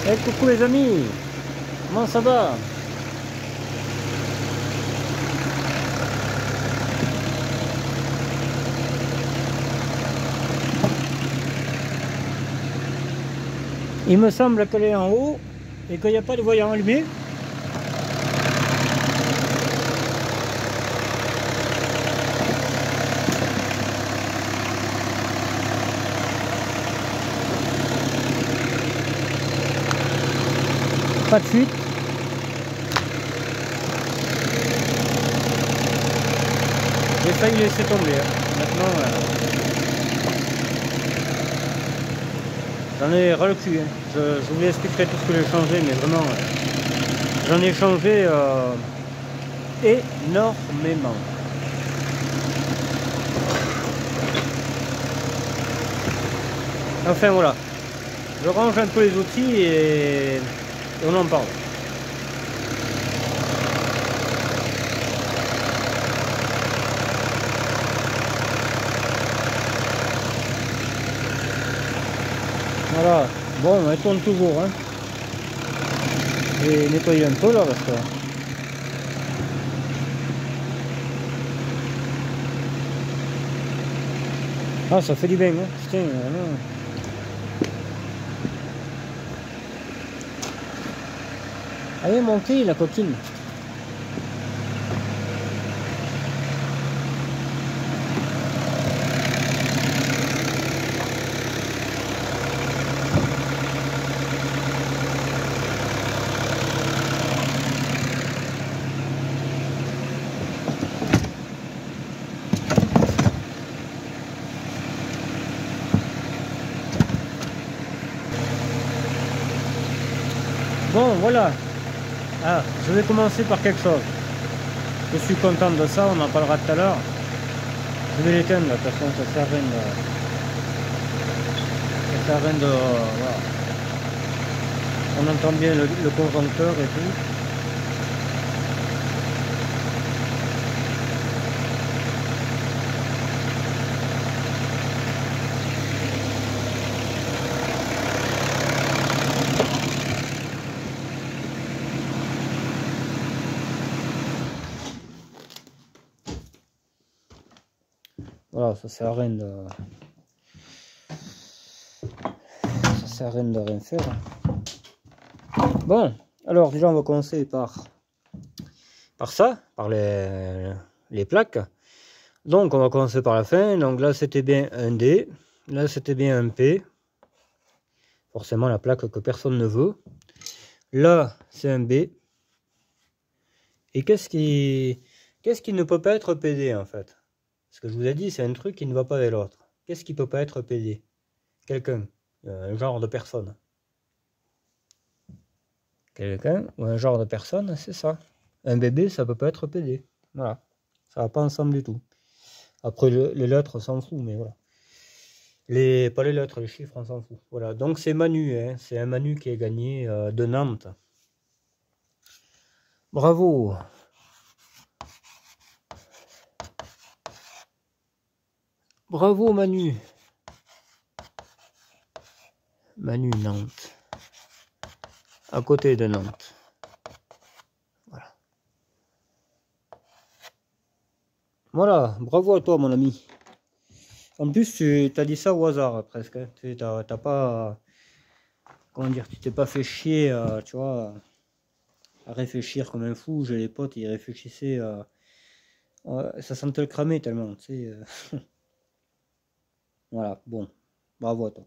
Eh coucou les amis, comment ça va? Il me semble qu'elle est en haut et qu'il n'y a pas de voyant allumé. Pas de fuite. J'ai failli laisser tomber. Maintenant, j'en ai ras le cul. Je vous expliquerai tout ce que j'ai changé, mais vraiment, j'en ai changé énormément. Enfin voilà, je range un peu les outils et on en parle. Voilà, bon, elle tourne toujours, hein. Je vais nettoyer un peu là parce que... Ah, ça fait du bien, hein. Putain, elle est montée la coquine. Bon, voilà. Ah, je vais commencer par quelque chose. Je suis content de ça, on en parlera tout à l'heure. Je vais l'éteindre, de toute façon, ça sert à rien de... Ça sert à rien de... Voilà. On entend bien le conjoncteur et tout. Voilà, ça sert à rien de... Ça sert à rien de rien faire. Bon, alors déjà on va commencer par ça, par les plaques. Donc on va commencer par la fin. Donc là c'était bien un D, là c'était bien un P. Forcément la plaque que personne ne veut. Là c'est un B. Et qu'est-ce qui ne peut pas être PD en fait? Ce que je vous ai dit, c'est un truc qui ne va pas avec l'autre. Qu'est-ce qui peut pas être PD? Quelqu'un, un genre de personne. Quelqu'un ou un genre de personne, c'est ça. Un bébé, ça peut pas être PD. Voilà. Ça va pas ensemble du tout. Après, les lettres, on s'en fout, mais voilà. Pas les lettres, les chiffres, on s'en fout. Voilà. Donc, c'est Manu, hein. C'est un Manu qui est gagné de Nantes. Bravo. Bravo, Manu. Manu, Nantes. À côté de Nantes. Voilà. Voilà. Bravo à toi, mon ami. En plus, tu as dit ça au hasard, presque. Hein. Tu t'as pas... Comment dire? Tu t'es pas fait chier, tu vois, à réfléchir comme un fou. J'ai les potes, ils réfléchissaient... ça sentait le cramer tellement, tu sais. Voilà, bon. Bravo à toi.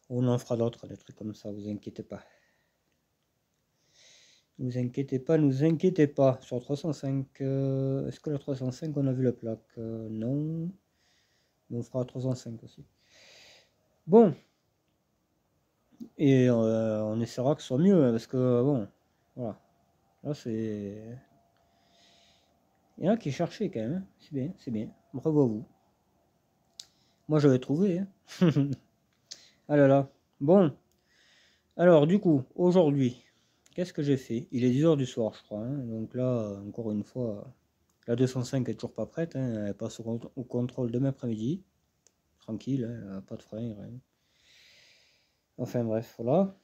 On en fera d'autres, des trucs comme ça, vous inquiétez pas. Ne vous inquiétez pas, ne vous inquiétez pas. Sur 305, est-ce que la 305, on a vu la plaque? Non. On fera 305 aussi. Bon. Et on essaiera que ce soit mieux, hein, parce que, bon, voilà. Là, c'est... Il y en a qui cherchaient quand même, hein. C'est bien, c'est bien. Bravo à vous. Moi, j'avais trouvé, hein. Ah là là. Bon. Alors, du coup, aujourd'hui, qu'est-ce que j'ai fait? Il est 10 h du soir, je crois, hein. Donc là, encore une fois, la 205 est toujours pas prête, hein. Elle passe au contrôle demain après-midi. Tranquille, hein. Pas de frein, rien. Enfin bref, voilà.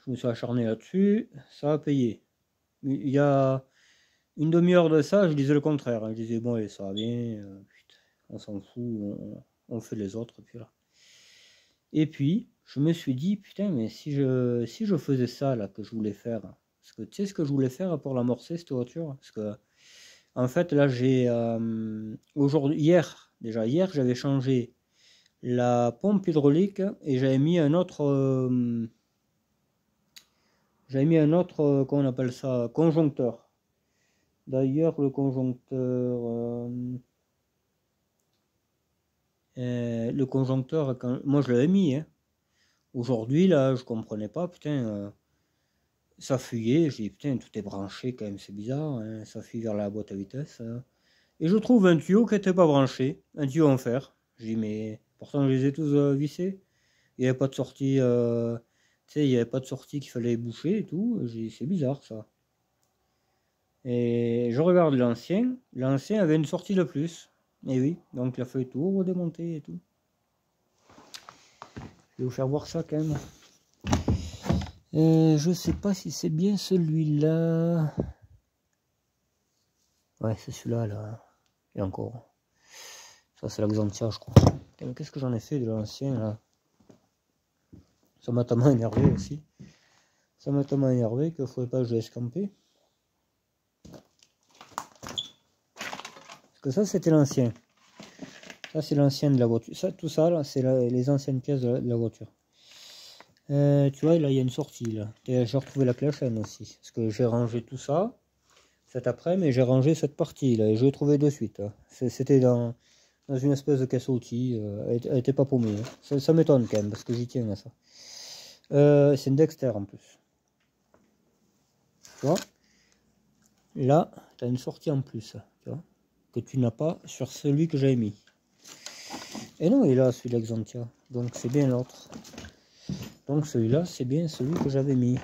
Je me suis acharné là-dessus, ça a payé. Il y a une demi-heure de ça, je disais le contraire. Je disais, bon, allez, ça va bien, putain, on s'en fout, on fait les autres, puis là. Et puis, je me suis dit, putain, mais si je faisais ça, là, que je voulais faire, parce que tu sais ce que je voulais faire pour l'amorcer, cette voiture? Parce que, en fait, là, j'ai, aujourd'hui, hier, j'avais changé la pompe hydraulique et j'avais mis un autre, comment on appelle ça, conjoncteur. D'ailleurs, le conjoncteur, moi je l'avais mis, hein. Aujourd'hui, là, je comprenais pas, putain, ça fuyait, j'ai dit, putain, tout est branché quand même, c'est bizarre, hein, ça fuit vers la boîte à vitesse. Et je trouve un tuyau qui n'était pas branché, un tuyau en fer. J'ai dit, mais pourtant je les ai tous vissés. Il n'y avait pas de sortie, tu sais, il n'y avait pas de sortie qu'il fallait boucher et tout. J'ai dit, c'est bizarre ça. Et je regarde l'ancien avait une sortie de plus. Et oui, donc il a fallu tout redémonter et tout. Je vais vous faire voir ça quand même. Je sais pas si c'est bien celui-là. Ouais, c'est celui-là, là. Et encore. Ça, c'est l'Axantia, je crois. Qu'est-ce que j'en ai fait de l'ancien, là? Ça m'a tellement énervé aussi. Ça m'a tellement énervé qu'il ne faudrait pas que je laisse camper. Parce que ça, c'était l'ancien. Ça, c'est l'ancien de la voiture. Ça, tout ça, là, c'est les anciennes pièces de la voiture. Tu vois, là, il y a une sortie, là. J'ai retrouvé la clé à chaîne aussi. Parce que j'ai rangé tout ça cet après-midi, mais j'ai rangé cette partie, là. Et je l'ai trouvé de suite. C'était dans une espèce de caisse à outils. Elle n'était pas paumée. Hein. Ça m'étonne quand même, parce que j'y tiens à ça. C'est une Dexter en plus. Tu vois, là, tu as une sortie en plus, tu vois, que tu n'as pas sur celui que j'avais mis. Et non, il est là, celui d'Axantia. Donc c'est bien l'autre. Donc celui-là, c'est bien celui que j'avais mis.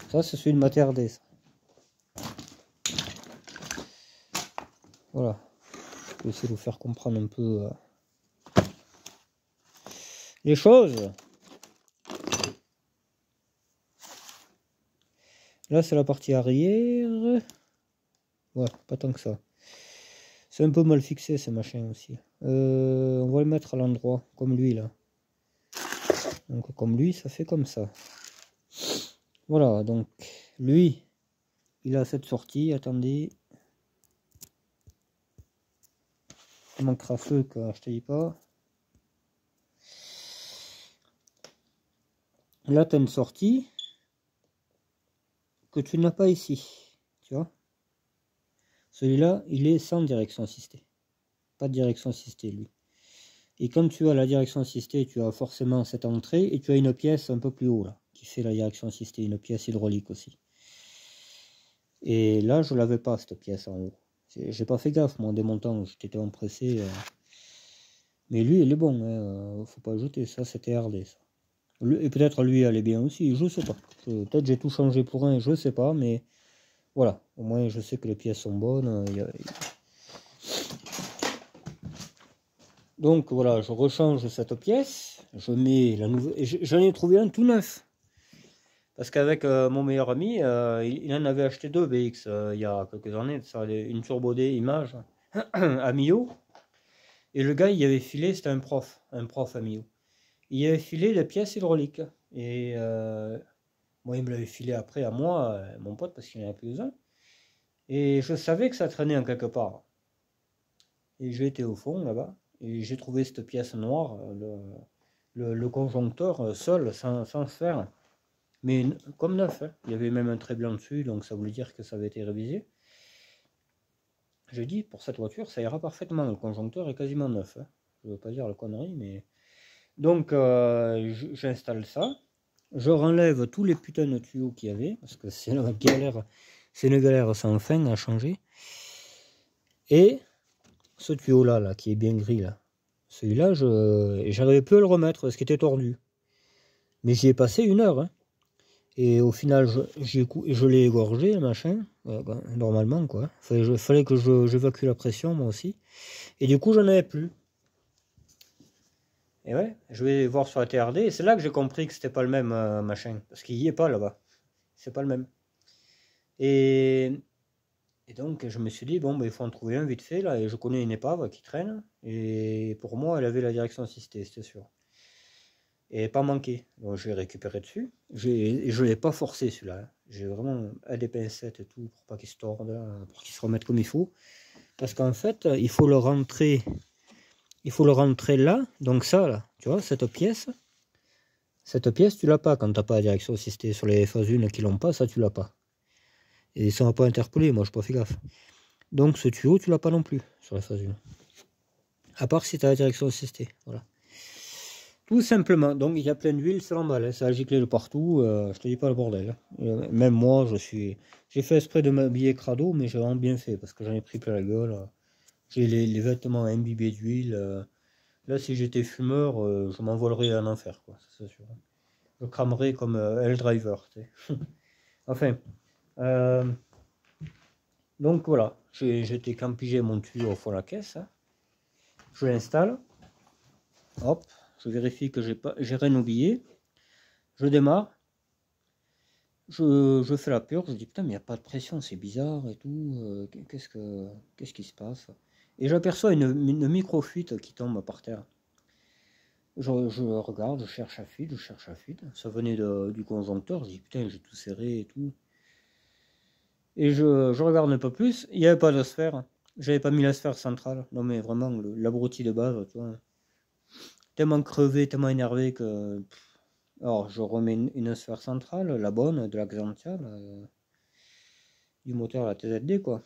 Ça, c'est celui de ma TRD, ça. Voilà. Je vais essayer de vous faire comprendre un peu les choses. Là, c'est la partie arrière. Ouais, pas tant que ça. C'est un peu mal fixé, ces machins aussi. On va le mettre à l'endroit, comme lui, là. Donc, comme lui, ça fait comme ça. Voilà, donc, lui, il a cette sortie. Attendez. Il manquera feu, quoi, je te dis pas. Là, tu as une sortie que tu n'as pas ici. Tu vois? Celui-là, il est sans direction assistée. Pas de direction assistée, lui. Et quand tu as la direction assistée, tu as forcément cette entrée et tu as une pièce un peu plus haut, là, qui fait la direction assistée, une pièce hydraulique aussi. Et là, je l'avais pas, cette pièce en haut. J'ai pas fait gaffe, moi, en démontant, j'étais empressé. Mais lui, il est bon, hein, faut pas ajouter, ça, c'était RD, ça. Et peut-être lui, elle est bien aussi, je sais pas. Peut-être j'ai tout changé pour un, je sais pas, mais voilà, au moins je sais que les pièces sont bonnes. Donc voilà, je rechange cette pièce, je mets la nouvelle, j'en ai trouvé un tout neuf. Parce qu'avec mon meilleur ami, il en avait acheté deux BX il y a quelques années, ça, une Turbo D Image à Millau. Et le gars, il avait filé, c'était un prof à Millau. Il avait filé les pièces hydrauliques. Et moi, il me l'avait filé après à moi, mon pote, parce qu'il en avait plus besoin. Et je savais que ça traînait en quelque part. Et j'ai été au fond, là-bas, et j'ai trouvé cette pièce noire, le conjoncteur seul, sans fer. Mais comme neuf, hein. Il y avait même un trait blanc dessus, donc ça voulait dire que ça avait été révisé. J'ai dit, pour cette voiture, ça ira parfaitement, le conjoncteur est quasiment neuf. Hein. Je ne veux pas dire la connerie, mais... Donc, j'installe ça. Je renlève tous les putains de tuyaux qu'il y avait, parce que c'est une galère sans fin à changer. Et ce tuyau-là, là, qui est bien gris, là, celui-là, j'arrivais plus à le remettre, parce qu'il était tordu. Mais j'y ai passé 1 heure, hein. Et au final, je l'ai égorgé, le machin, normalement, quoi. Fallait que j'évacue la pression, moi aussi. Et du coup, j'en avais plus. Et ouais, je vais voir sur la TRD, et c'est là que j'ai compris que c'était pas le même machin, parce qu'il y est pas là-bas. C'est pas le même. Et, et donc je me suis dit, bon, ben, il faut en trouver un vite fait, là, et je connais une épave qui traîne, et pour moi, elle avait la direction assistée, c'était sûr. Et pas manqué. Donc je l'ai récupéré dessus. Je l'ai pas forcé celui-là, hein. J'ai vraiment à des pincettes et tout pour pas qu'il se torde, pour qu'il se remette comme il faut. Parce qu'en fait, il faut le rentrer. Il faut le rentrer là, donc ça là, tu vois, cette pièce, tu l'as pas quand t'as pas la direction assistée. Sur les phases 1 qui l'ont pas, ça tu l'as pas. Et ça m'a pas interpellé, moi je pas fait gaffe. Donc ce tuyau, tu l'as pas non plus sur la phase 1. À part si tu as la direction assistée, voilà. Tout simplement, donc il y a plein d'huile, c'est normal, hein, ça a giclé de partout, je te dis pas le bordel. Même moi, j'ai fait exprès de m'habiller crado, mais j'ai vraiment bien fait, parce que j'en ai pris plein la gueule. J'ai les vêtements imbibés d'huile. Là, si j'étais fumeur, je m'envolerais en enfer, quoi, c'est sûr. Je cramerais comme L-Driver, tu sais. Enfin, donc voilà, j'ai été campiger mon tuyau au fond de la caisse, hein. Je l'installe, hop, je vérifie que j'ai rien oublié, je démarre, je fais la purge, je dis putain mais il n'y a pas de pression, c'est bizarre et tout, qu'est-ce qui se passe? Et j'aperçois une micro-fuite qui tombe par terre. Je regarde, je cherche la fuite, ça venait du conjoncteur, je dis putain j'ai tout serré et tout. Et je regarde un peu plus, il n'y avait pas de sphère, j'avais pas mis la sphère centrale, non mais vraiment l'abruti de base, tu vois. Tellement crevé, tellement énervé que... Alors je remets une sphère centrale, la bonne, de la Xantia, du moteur la TZD quoi.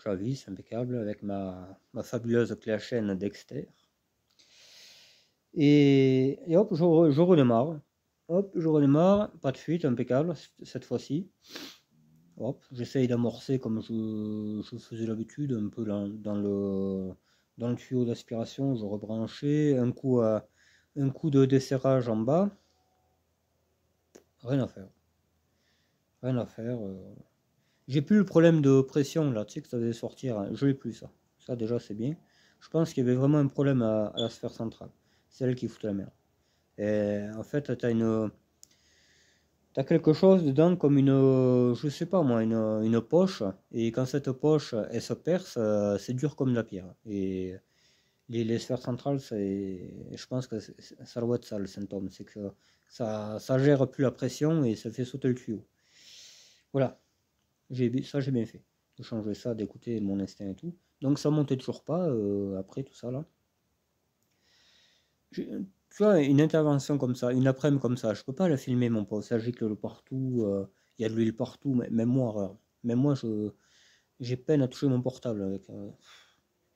J'avise impeccable avec ma fabuleuse clé à chaîne Dexter. Et hop, je redémarre. Hop, je redémarre, pas de fuite, impeccable cette fois-ci. Hop, j'essaye d'amorcer comme je faisais l'habitude, un peu dans le tuyau d'aspiration, je rebranchais, un coup de desserrage en bas. Rien à faire. Rien à faire. J'ai plus le problème de pression là, tu sais que ça devait sortir, hein. Je l'ai plus ça. Ça déjà c'est bien. Je pense qu'il y avait vraiment un problème à la sphère centrale. C'est elle qui fout la merde. Et en fait, t'as quelque chose dedans comme je sais pas moi, une poche. Et quand cette poche elle se perce, c'est dur comme de la pierre. Et les sphères centrales, je pense que ça doit être ça le symptôme. C'est que ça gère plus la pression et ça fait sauter le tuyau. Voilà. J'ai bien fait. De changer ça, d'écouter mon instinct et tout. Donc ça montait toujours pas après tout ça là. Tu vois, une intervention comme ça, une après-midi comme ça, je peux pas la filmer mon pote. Ça gicle partout, il y a de l'huile partout, même moi, j'ai peine à toucher mon portable avec.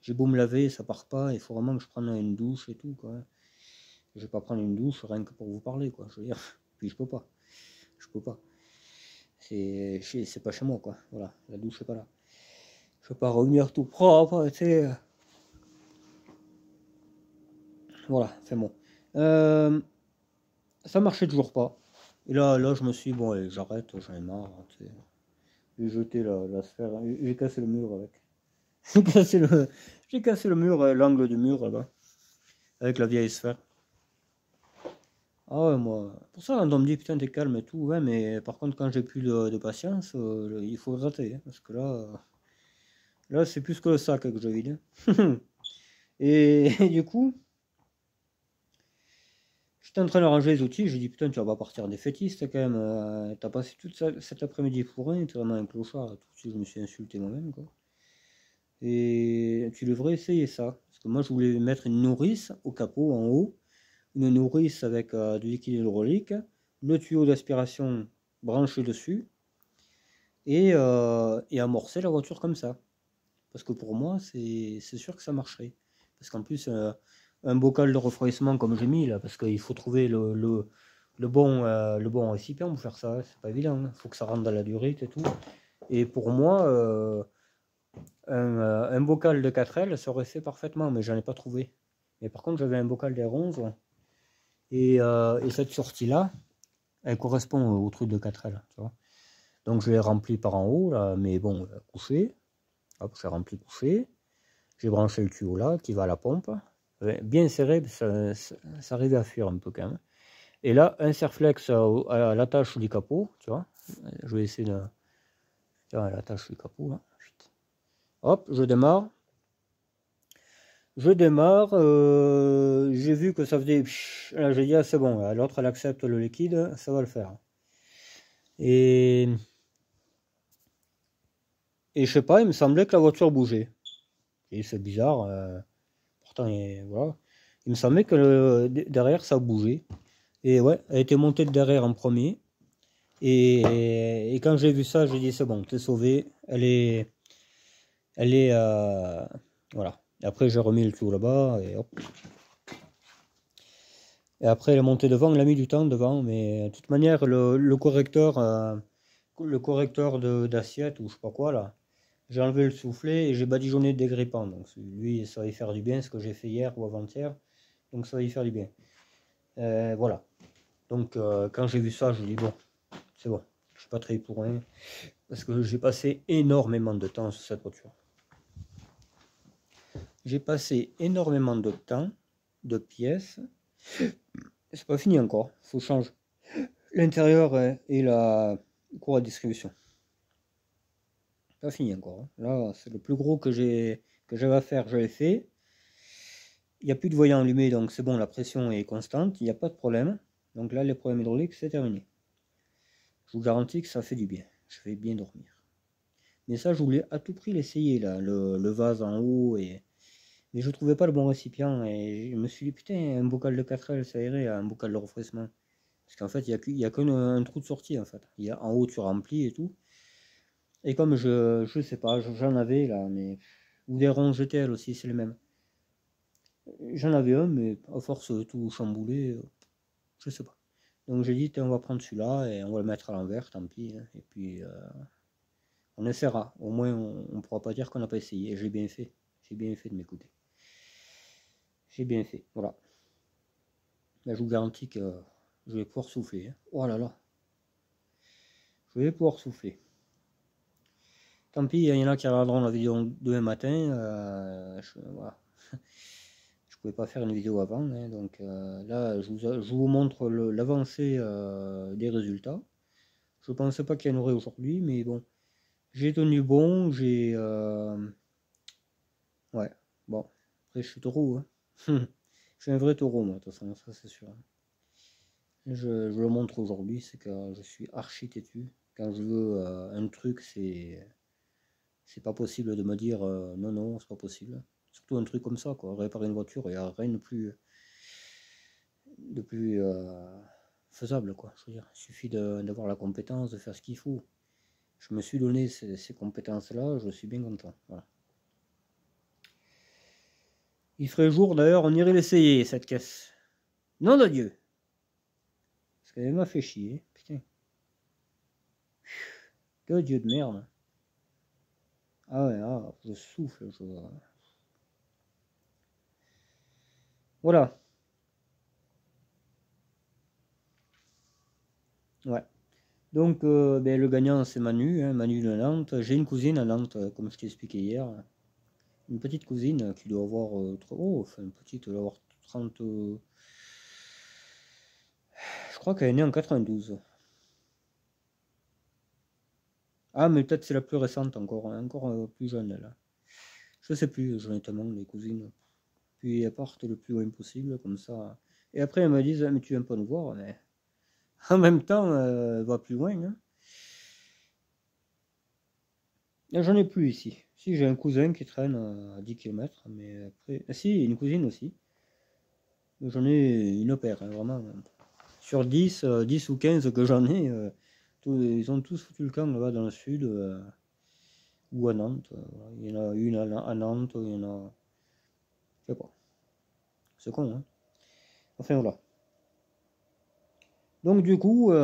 J'ai beau me laver, ça part pas, il faut vraiment que je prenne une douche et tout, quoi. Je vais pas prendre une douche rien que pour vous parler, quoi. Je veux dire, puis je peux pas. Je peux pas. C'est pas chez moi, quoi. Voilà, la douche est pas là. Je peux pas revenir tout propre, tu sais. Voilà, c'est bon. Ça marchait toujours pas. Et là, je me suis dit, bon, allez, j'arrête, j'en ai marre, tu sais. J'ai jeté la sphère, j'ai cassé le mur avec. J'ai cassé le mur, l'angle du mur là-bas, avec la vieille sphère. Ah ouais, moi, pour ça, on me dit, putain, t'es calme et tout, ouais, mais par contre, quand j'ai plus de patience, il faut gratter, hein, parce que là, c'est plus que le sac que je vide, hein. Et du coup, j'étais en train de ranger les outils, j'ai dit, putain, tu vas pas partir défaitiste quand même, t'as passé toute cet après-midi pour rien, t'es vraiment un clochard, tout de suite, je me suis insulté moi-même, quoi. Et tu devrais essayer ça, parce que moi, je voulais mettre une nourrice au capot, en haut, une nourrice avec du liquide hydraulique, le tuyau d'aspiration branché dessus, et amorcer la voiture comme ça. Parce que pour moi, c'est sûr que ça marcherait. Parce qu'en plus, un bocal de refroidissement comme j'ai mis là, parce qu'il faut trouver le bon récipient pour faire ça, c'est pas évident, il faut que ça rentre dans la durite et tout. Et pour moi, un bocal de 4L, ça aurait fait parfaitement, mais j'en ai pas trouvé. Mais par contre, j'avais un bocal d'R11, et cette sortie-là, elle correspond au truc de 4L, tu vois. Donc je l'ai rempli par en haut, là, mais bon, couché. Hop, j'ai rempli couché. J'ai branché le tuyau là, qui va à la pompe. bien serré, ça arrivait à fuir un peu quand même. Et là, un serflex à l'attache du capot, tu vois. Je vais essayer de... Tu vois, l'attache du capot, là. Hop, je démarre. Je démarre, j'ai vu que ça faisait... Là, j'ai dit, ah, c'est bon, l'autre, elle accepte le liquide, ça va le faire. Et je sais pas, il me semblait que la voiture bougeait. Et c'est bizarre, pourtant, voilà. Il me semblait que derrière, ça bougeait. Et ouais, elle était montée de derrière en premier. Et quand j'ai vu ça, j'ai dit, c'est bon, t'es sauvé. Voilà. Et après, j'ai remis le tout là-bas, et hop. Et après, elle est montée devant, elle a mis du temps devant, mais de toute manière, le correcteur d'assiette, ou je sais pas quoi, là, j'ai enlevé le soufflet et j'ai badigeonné des grippants. Donc, lui, ça va y faire du bien, ce que j'ai fait hier ou avant-hier. Donc, ça va y faire du bien. Voilà. Donc, quand j'ai vu ça, je me dis, bon, c'est bon, je suis pas très pour rien. Parce que j'ai passé énormément de temps sur cette voiture. J'ai passé énormément de temps, de pièces. C'est pas fini encore, faut changer l'intérieur et la cour à distribution. Pas fini encore. Hein. Là, c'est le plus gros que j'avais à faire, je l'ai fait. Il n'y a plus de voyant allumé, donc c'est bon, la pression est constante, il n'y a pas de problème. Donc là, les problèmes hydrauliques, c'est terminé. Je vous garantis que ça fait du bien. Je vais bien dormir. Mais ça, je voulais à tout prix l'essayer, là, le vase en haut. Mais je ne trouvais pas le bon récipient. Et je me suis dit, putain, un bocal de 4L, ça irait, un bocal de refroidissement. Parce qu'en fait, il n'y a qu'un trou de sortie, en fait. Il y a, en haut, tu remplis et tout. Et comme je sais pas, j'en avais, là, mais... Ou des ronds GTL aussi, c'est les mêmes. J'en avais un, mais à force de tout chambouler, je sais pas. Donc j'ai dit, on va prendre celui-là et on va le mettre à l'envers, tant pis. Hein. Et puis, on essaiera. Au moins, on ne pourra pas dire qu'on n'a pas essayé. Et j'ai bien fait. J'ai bien fait de m'écouter. J'ai bien fait. Voilà. Là, je vous garantis que je vais pouvoir souffler. Hein. Oh là là. Je vais pouvoir souffler. Tant pis, il y en a qui regarderont la vidéo demain matin. Voilà. Je pouvais pas faire une vidéo avant. Hein, donc là, je vous montre l'avancée des résultats. Je pensais pas qu'il y en aurait aujourd'hui, mais bon. J'ai tenu bon, ouais, bon. Après, je suis taureau, hein. Je suis un vrai taureau, moi, de toute façon, ça c'est sûr. Je le montre aujourd'hui, c'est que je suis archi têtu. Quand je veux un truc, c'est pas possible de me dire non, non, c'est pas possible. Surtout un truc comme ça, quoi. Réparer une voiture, il n'y a rien de plus faisable, quoi. Je veux dire, il suffit d'avoir la compétence, de faire ce qu'il faut. Je me suis donné ces compétences-là, je suis bien content. Voilà. Il ferait jour d'ailleurs, on irait l'essayer cette caisse. Nom de Dieu! Parce qu'elle m'a fait chier, putain. Que Dieu de merde. Ah ouais, ah, je souffle, je... Voilà. Ouais. Donc, ben, le gagnant, c'est Manu, hein, Manu de Nantes. J'ai une cousine à Nantes, comme je t'ai expliqué hier. Une petite cousine qui doit avoir... oh, enfin, une petite, elle doit avoir 30... je crois qu'elle est née en 92. Ah, mais peut-être c'est la plus récente encore, hein, encore plus jeune, là. Je sais plus, j'en ai tellement, les cousines. Puis elles partent le plus loin possible, comme ça. Et après, elles me disent, ah, mais tu viens pas nous voir, mais en même temps, va plus loin. Hein. J'en ai plus ici. Si, j'ai un cousin qui traîne à 10 km, mais après... Ah, si, une cousine aussi. J'en ai une paire, hein, vraiment. Sur 10, 10 ou 15 que j'en ai, ils ont tous foutu le camp là-bas dans le sud, ou à Nantes. Il y en a une à Nantes, il y en a... Je sais pas. C'est con, hein. Enfin, voilà. Donc, du coup, il y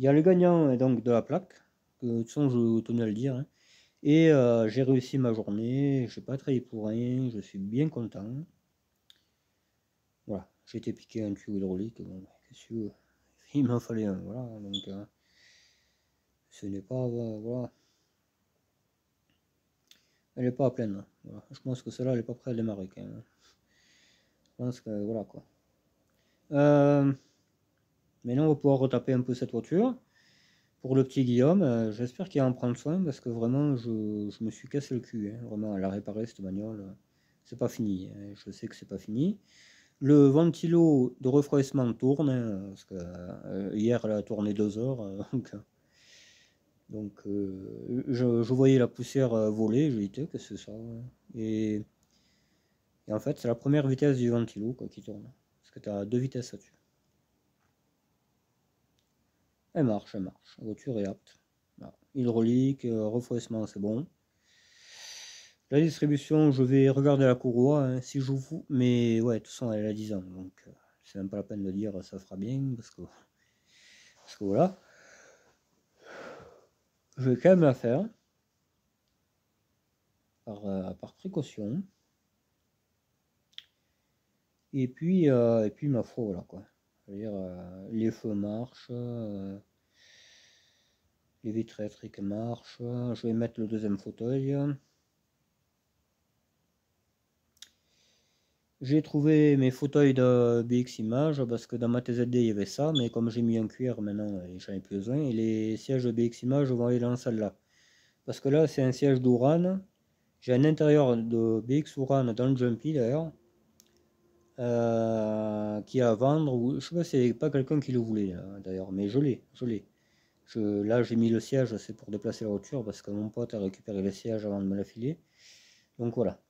a le gagnant donc, de la plaque, que de toute façon je tenais à le dire. Hein. Et j'ai réussi ma journée, je n'ai pas travaillé pour rien, je suis bien content. Voilà, j'ai été piqué un tuyau hydraulique, bon, qu'est-ce que il m'en fallait un, voilà, donc ce n'est pas, voilà. Elle est pas à plaindre. Voilà. Je pense que celle-là, elle est pas prête à démarrer quand même. Je pense que voilà quoi. Maintenant, on va pouvoir retaper un peu cette voiture. Pour le petit Guillaume, j'espère qu'il va en prendre soin parce que vraiment, je me suis cassé le cul. Hein. Vraiment, à la réparer cette bagnole, c'est pas fini. Hein. Je sais que c'est pas fini. Le ventilo de refroidissement tourne, hein, parce que hier, elle a tourné 2 heures. Donc, je voyais la poussière voler. J'ai dit, qu'est-ce que c'est ça? Et, et en fait, c'est la première vitesse du ventilo quoi, qui tourne. Parce que tu as 2 vitesses là-dessus. Elle marche, elle marche. La voiture est apte. Voilà. Hydraulique, refroidissement, c'est bon. La distribution, je vais regarder la courroie hein, si je vous. Mais ouais, de toute façon, elle a 10 ans. Donc, c'est même pas la peine de dire ça fera bien. Parce que voilà. Je vais quand même la faire. Par précaution. Et puis ma foi, voilà quoi. Je veux dire, les feux marchent. Les vitres électriques marchent. Je vais mettre le deuxième fauteuil. J'ai trouvé mes fauteuils de BX Image parce que dans ma TZD il y avait ça, mais comme j'ai mis un cuir maintenant, j'en ai plus besoin. Et les sièges de BX Image vont aller dans celle-là. Parce que là, c'est un siège d'Ouran. J'ai un intérieur de BX Ouran dans le Jumpy d'ailleurs, qui est à vendre. Ou, je sais pas si c'est pas quelqu'un qui le voulait d'ailleurs, mais je l'ai. Là, j'ai mis le siège, c'est pour déplacer la voiture parce que mon pote a récupéré le siège avant de me la filer. Donc voilà.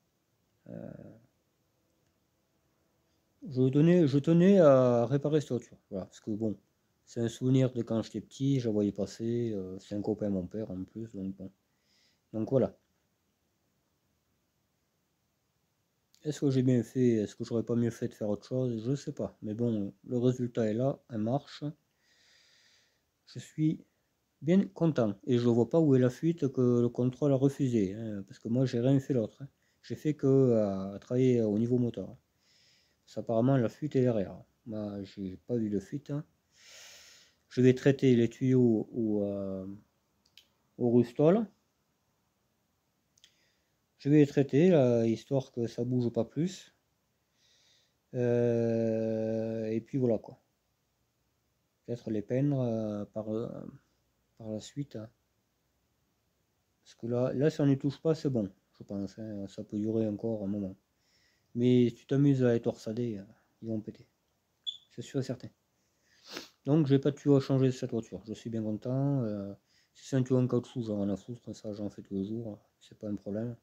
Je tenais à réparer cette voiture. Voilà, parce que bon, c'est un souvenir de quand j'étais petit, je la voyais passer. C'est un copain mon père en plus, donc bon. Donc voilà. Est-ce que j'ai bien fait? Est-ce que j'aurais pas mieux fait de faire autre chose? Je sais pas. Mais bon, le résultat est là, elle marche. Je suis bien content. Et je vois pas où est la fuite que le contrôle a refusé. Hein, parce que moi, j'ai rien fait l'autre. Hein. J'ai fait que à travailler au niveau moteur. Apparemment, la fuite est derrière. Moi, j'ai pas vu de fuite. Hein. Je vais traiter les tuyaux au Rustol. Je vais les traiter, là, histoire que ça bouge pas plus. Et puis voilà quoi. Peut-être les peindre par la suite. Hein. Parce que là, si on n'y touche pas, c'est bon, je pense. Hein. Ça peut durer encore un moment. Mais si tu t'amuses à les torsader, ils vont péter. C'est sûr et certain. Donc, j'ai pas de tuyau à changer de cette voiture. Je suis bien content. Si c'est un tuyau en caoutchouc, j'en ai à foutre. Ça, j'en fais tous les jours. C'est pas un problème.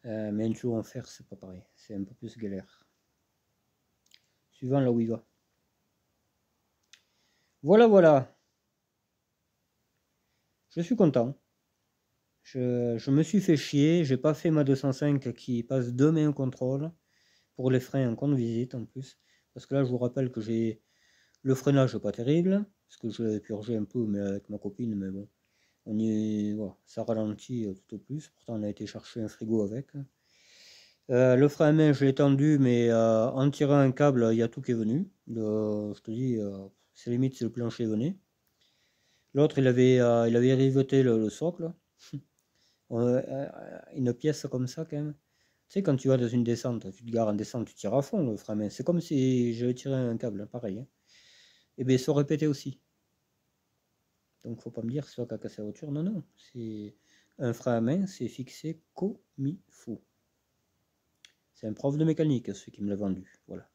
Mais un tuyau en fer, c'est pas pareil. C'est un peu plus galère. Suivant là où il va. Voilà, voilà. Je suis content. Je me suis fait chier. J'ai pas fait ma 205 qui passe demain au contrôle. Pour les freins en compte visite en plus. Parce que là, je vous rappelle que j'ai le freinage pas terrible. Parce que je l'avais purgé un peu mais avec ma copine. Mais bon, voilà, ça ralentit tout au plus. Pourtant, on a été chercher un frigo avec. Le frein à main, je l'ai tendu, mais en tirant un câble, il y a tout qui est venu. Je te dis, c'est limite si le plancher venait. L'autre, il avait riveté le socle. Une pièce comme ça, quand même. Tu sais, quand tu vas dans une descente, tu te gares en descente, tu tires à fond le frein à main. C'est comme si j'avais tiré un câble, pareil. Hein. Et bien, ça aurait pété aussi. Donc, faut pas me dire que c'est toi qui a cassé la voiture. Non, non. C'est un frein à main, c'est fixé comme il faut. C'est un prof de mécanique, celui qui me l'a vendu. Voilà.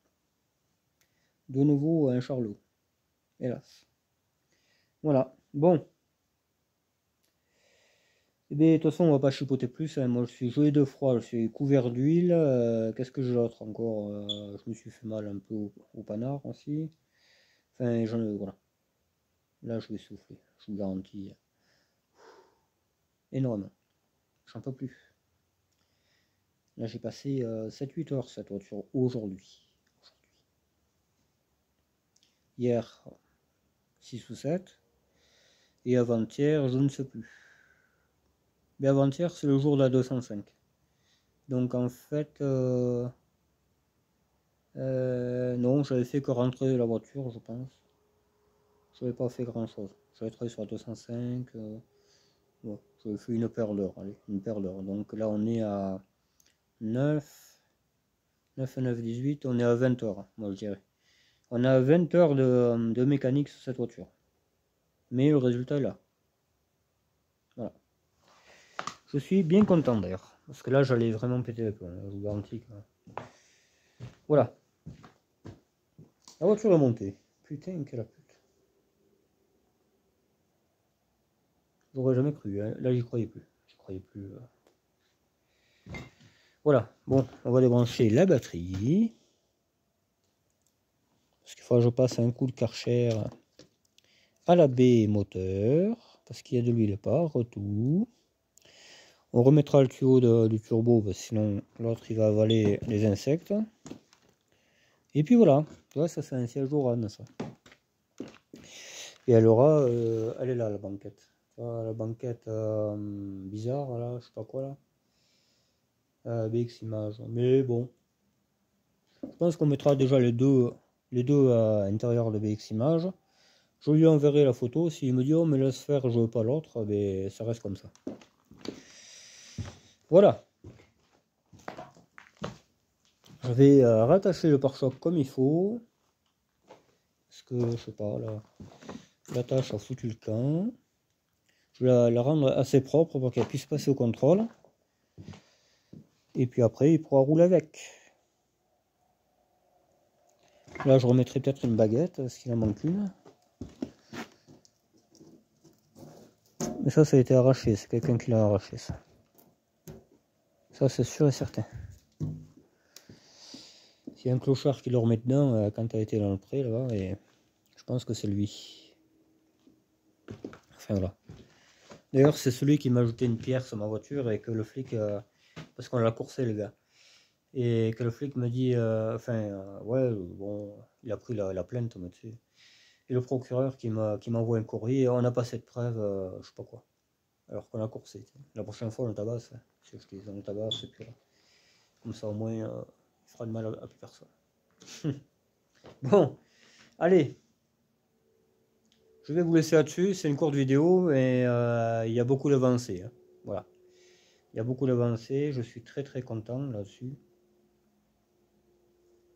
De nouveau, un charlot. Hélas. Voilà. Bon. Eh bien, de toute façon, on va pas chipoter plus. Hein. Moi, je suis gelé de froid, je suis couvert d'huile. Qu'est-ce que j'ai d'autre encore je me suis fait mal un peu au panard aussi. Enfin, voilà. Là, je vais souffler. Je vous garantis. Énormément. J'en peux plus. Là, j'ai passé 7-8 heures cette voiture aujourd'hui. Hier, 6 ou 7. Et avant-hier, je ne sais plus. Mais avant-hier, c'est le jour de la 205. Donc en fait, non, j'avais fait que rentrer la voiture, je pense. Je n'avais pas fait grand chose. J'avais travaillé sur la 205. Bon. Je fais une paire d'heures, allez, une paire d'heures. Donc là, on est à 9, 9 et 9, 18, on est à 20 heures, moi je dirais. On a 20 heures de mécanique sur cette voiture. Mais le résultat est là. Voilà. Je suis bien content d'ailleurs. Parce que là, j'allais vraiment péter le plomb. Je vous garantis que... Voilà. La voiture est montée. Putain, quelle pute. J'aurais jamais cru. Hein. Là, j'y croyais plus. J'y croyais plus. Voilà. Bon, on va débrancher la batterie. Parce qu'il faut que je passe un coup de Karcher à la baie moteur. Parce qu'il y a de l'huile partout. On remettra le tuyau du turbo. Parce que sinon, l'autre, il va avaler les insectes. Et puis voilà. Tu vois, ça, c'est un siège Oran, ça. Et elle aura... elle est là, la banquette. La banquette bizarre, là. Je sais pas quoi, là. BX Image. Mais bon. Je pense qu'on mettra déjà les deux à l'intérieur de BX Image. Je lui enverrai la photo. S'il me dit oh mais laisse faire, je veux pas l'autre, ben ça reste comme ça. Voilà. Je vais rattacher le pare-choc comme il faut. Parce que je sais pas là. L'attache a foutu le camp. Je vais la rendre assez propre pour qu'elle puisse passer au contrôle. Et puis après il pourra rouler avec. Là je remettrai peut-être une baguette, parce qu'il en manque une. Mais ça a été arraché, c'est quelqu'un qui l'a arraché ça. Ça c'est sûr et certain. S'il y a un clochard qui le remet dedans quand tu as été dans le pré là-bas, et je pense que c'est lui. Enfin voilà. D'ailleurs c'est celui qui m'a ajouté une pierre sur ma voiture et que le flic, parce qu'on l'a coursé le gars, et que le flic me dit, ouais bon, il a pris la plainte, mais tu sais. Et le procureur qui m'envoie un courrier, on n'a pas cette preuve, je sais pas quoi. Alors qu'on a coursé. La prochaine fois on le tabasse, si je dis on le tabasse, et puis là. Comme ça au moins il fera de mal à plus personne. Bon, allez. Je vais vous laisser là-dessus, c'est une courte vidéo, mais il y a beaucoup d'avancées. Hein. Voilà. Il y a beaucoup d'avancées, je suis très très content là-dessus.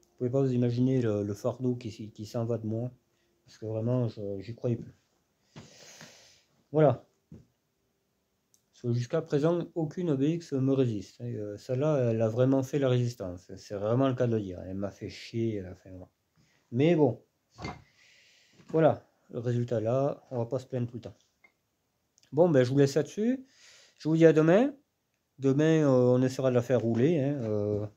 Vous pouvez pas vous imaginer le fardeau qui s'en va de moi. Parce que vraiment, j'y croyais plus. Voilà. Jusqu'à présent, aucune BX me résiste. Celle-là, elle a vraiment fait la résistance. C'est vraiment le cas de le dire. Elle m'a fait chier. Enfin, voilà. Mais bon. Voilà. Le résultat là, on va pas se plaindre tout le temps. Bon, ben je vous laisse là-dessus. Je vous dis à demain. Demain, on essaiera de la faire rouler. Hein,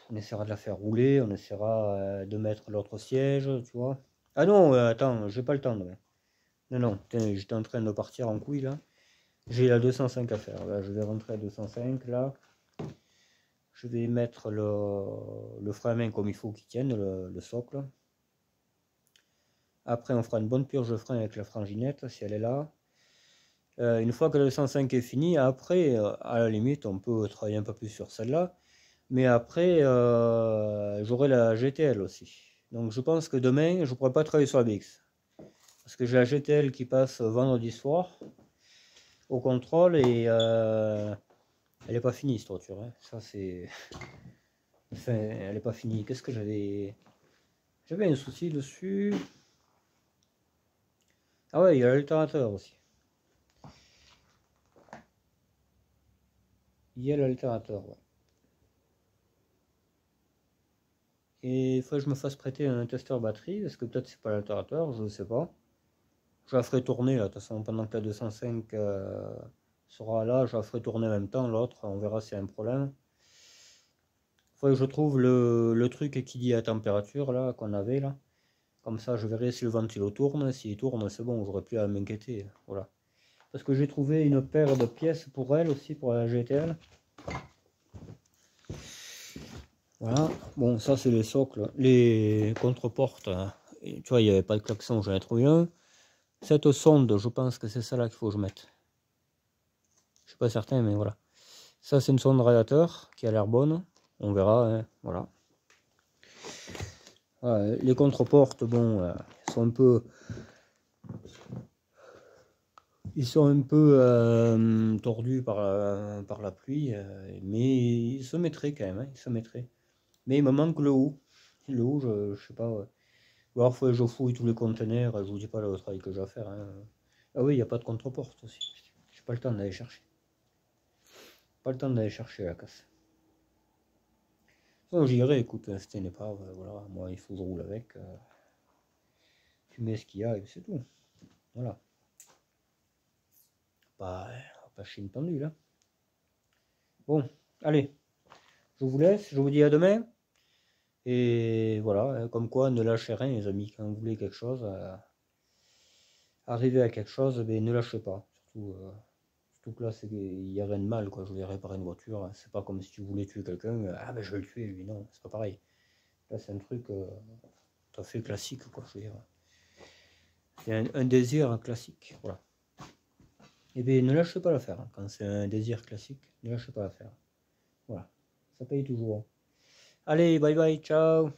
on essaiera de la faire rouler. On essaiera de mettre l'autre siège, tu vois. Ah non, attends, j'ai pas le temps demain. Non, non, j'étais en train de partir en couille là. J'ai la 205 à faire. Là, je vais rentrer à 205 là. Je vais mettre le frein à main comme il faut qu'il tienne, le socle. Après, on fera une bonne purge de frein avec la franginette si elle est là. Une fois que la 205 est finie, après, à la limite, on peut travailler un peu plus sur celle-là. Mais après, j'aurai la GTL aussi. Donc je pense que demain, je ne pourrai pas travailler sur la BX. Parce que j'ai la GTL qui passe vendredi soir au contrôle et elle n'est pas finie cette voiture. Hein. Ça c'est... Enfin, elle n'est pas finie. Qu'est-ce que j'avais... J'avais un souci dessus. Ah ouais, il y a l'altérateur aussi. Il y a l'altérateur, ouais. Et il faut que je me fasse prêter un testeur batterie, parce que peut-être c'est pas l'altérateur, je ne sais pas. Je la ferai tourner là, de toute façon, pendant que la 205 sera là, je la ferai tourner en même temps, l'autre, on verra s'il y a un problème. Il faut que je trouve le truc qui dit la température là, qu'on avait là. Comme ça, je verrai si le ventilo tourne. S'il tourne, c'est bon, j'aurai plus à m'inquiéter. Voilà. Parce que j'ai trouvé une paire de pièces pour elle aussi, pour la GTL. Voilà. Bon, ça, c'est les socles. Les contre-portes. Tu vois, il n'y avait pas de klaxon, j'en ai trouvé un. Cette sonde, je pense que c'est ça là qu'il faut que je mette. Je suis pas certain, mais voilà. Ça, c'est une sonde radiateur qui a l'air bonne. On verra, hein. Voilà. Voilà. Les contre-portes, bon, sont un peu... Ils sont un peu tordus par la pluie, mais ils se mettraient quand même, hein, ils se mettraient. Mais il me manque le haut. Le haut, je sais pas. Ouais. Ou alors, faut que je fouille tous les conteneurs. Je vous dis pas le travail que j'ai à faire. Hein. Ah oui, il n'y a pas de contre-porte aussi. J'ai pas le temps d'aller chercher. Pas le temps d'aller chercher la casse. Bon, j'irai, écoute, c'était une épave. Voilà, moi, il faut que je roule avec. Tu mets ce qu'il y a et c'est tout. Voilà. Pas chier une pendule, là. Bon, allez. Je vous laisse. Je vous dis à demain. Et voilà, comme quoi, ne lâchez rien, les amis. Quand vous voulez quelque chose, arriver à quelque chose, ben, ne lâchez pas. Surtout que là, il n'y a rien de mal, quoi. Je vais réparer une voiture. C'est pas comme si tu voulais tuer quelqu'un. Ah, ben je vais le tuer, lui. Non, c'est pas pareil. Là, c'est un truc tout à fait classique, quoi. Je veux dire. C'est un désir classique. Voilà. Et bien, ne lâchez pas l'affaire. Hein. Quand c'est un désir classique, ne lâchez pas l'affaire. Voilà. Ça paye toujours. Allez, bye bye, ciao.